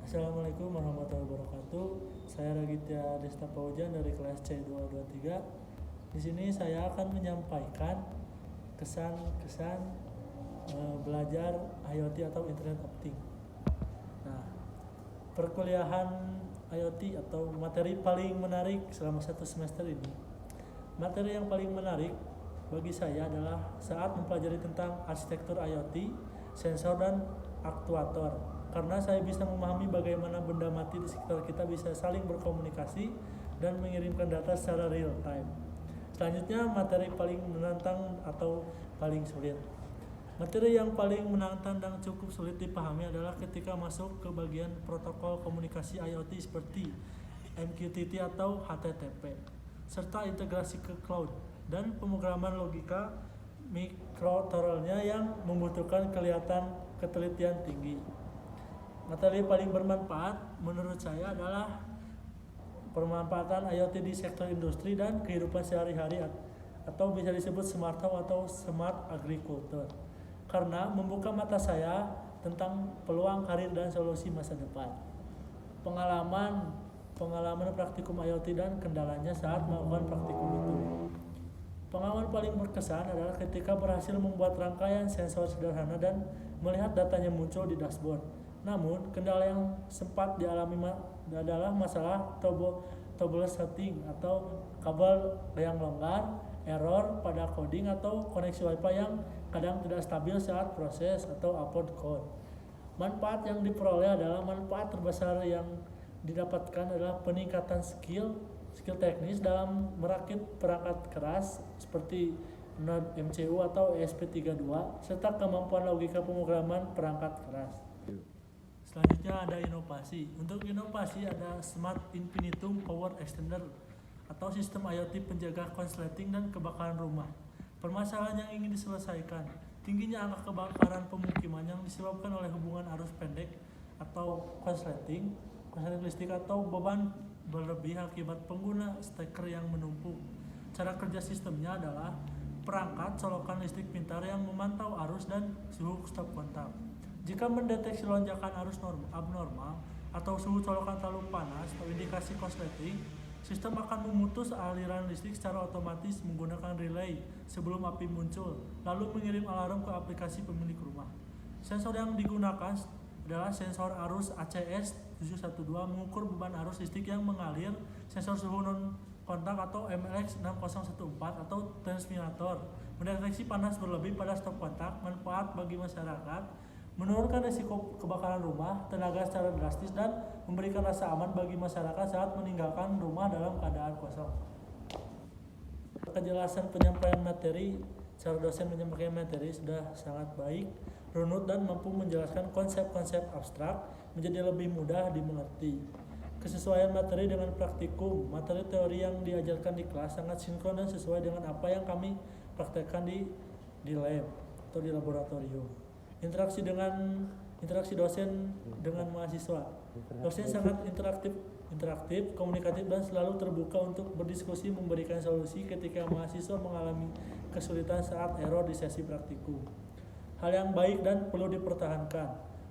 Assalamualaikum warahmatullahi wabarakatuh. Saya Ragitya Desta Paujan dari kelas C223. Di sini saya akan menyampaikan kesan-kesan belajar IoT atau Internet of Things. Nah, perkuliahan IoT atau materi paling menarik selama satu semester ini. Materi yang paling menarik bagi saya adalah saat mempelajari tentang arsitektur IoT, sensor dan aktuator. Karena saya bisa memahami bagaimana benda mati di sekitar kita bisa saling berkomunikasi dan mengirimkan data secara real time. Selanjutnya, materi paling menantang atau paling sulit. Materi yang paling menantang dan cukup sulit dipahami adalah ketika masuk ke bagian protokol komunikasi IoT seperti MQTT atau HTTP, serta integrasi ke cloud dan pemrograman logika mikrokontrolernya yang membutuhkan ketelitian tinggi. Materi paling bermanfaat menurut saya adalah pemanfaatan IoT di sektor industri dan kehidupan sehari-hari atau bisa disebut smart home atau smart agriculture, karena membuka mata saya tentang peluang karir dan solusi masa depan. Pengalaman praktikum IoT dan kendalanya saat melakukan praktikum itu. Pengalaman paling berkesan adalah ketika berhasil membuat rangkaian sensor sederhana dan melihat datanya muncul di dashboard. Namun, kendala yang sempat dialami adalah masalah troubleshooting atau kabel yang longgar, error pada coding atau koneksi Wi-Fi yang kadang tidak stabil saat proses atau upload code. Manfaat yang diperoleh adalah manfaat terbesar yang didapatkan adalah peningkatan skill teknis dalam merakit perangkat keras seperti Node MCU atau ESP32 serta kemampuan logika pemrograman perangkat keras. Selanjutnya ada inovasi. Untuk inovasi ada Smart Infinitum Power Extender atau sistem IoT penjaga konsleting dan kebakaran rumah. Permasalahan yang ingin diselesaikan, tingginya angka kebakaran pemukiman yang disebabkan oleh hubungan arus pendek atau konsleting listrik atau beban berlebih akibat pengguna steker yang menumpuk. Cara kerja sistemnya adalah perangkat colokan listrik pintar yang memantau arus dan suhu stop kontak. Jika mendeteksi lonjakan arus abnormal atau suhu colokan terlalu panas atau indikasi konsleting, sistem akan memutus aliran listrik secara otomatis menggunakan relay sebelum api muncul, lalu mengirim alarm ke aplikasi pemilik rumah. Sensor yang digunakan adalah sensor arus ACS712 mengukur beban arus listrik yang mengalir, sensor suhu non kontak atau MLX6014 atau transminator, mendeteksi panas berlebih pada stop kontak. Manfaat bagi masyarakat: menurunkan risiko kebakaran rumah, tenaga secara drastis, dan memberikan rasa aman bagi masyarakat saat meninggalkan rumah dalam keadaan kosong. Kejelasan penyampaian materi, cara dosen menyampaikan materi sudah sangat baik, runut, dan mampu menjelaskan konsep-konsep abstrak menjadi lebih mudah dimengerti. Kesesuaian materi dengan praktikum, materi teori yang diajarkan di kelas sangat sinkron dan sesuai dengan apa yang kami praktekkan di lab atau di laboratorium. Interaksi dosen dengan mahasiswa. Dosen sangat interaktif, komunikatif, dan selalu terbuka untuk berdiskusi memberikan solusi ketika mahasiswa mengalami kesulitan saat error di sesi praktikum. Hal yang baik dan perlu dipertahankan.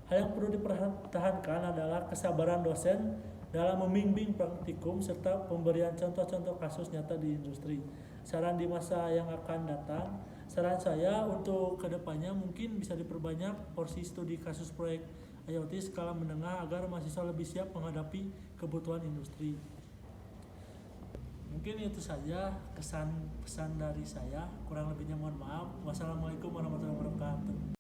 Hal yang perlu dipertahankan adalah kesabaran dosen dalam membimbing praktikum serta pemberian contoh-contoh kasus nyata di industri. Saran di masa yang akan datang, saran saya untuk kedepannya mungkin bisa diperbanyak porsi studi kasus proyek IoT skala menengah agar mahasiswa lebih siap menghadapi kebutuhan industri. Mungkin itu saja kesan-pesan dari saya, kurang lebihnya mohon maaf. Wassalamualaikum warahmatullahi wabarakatuh.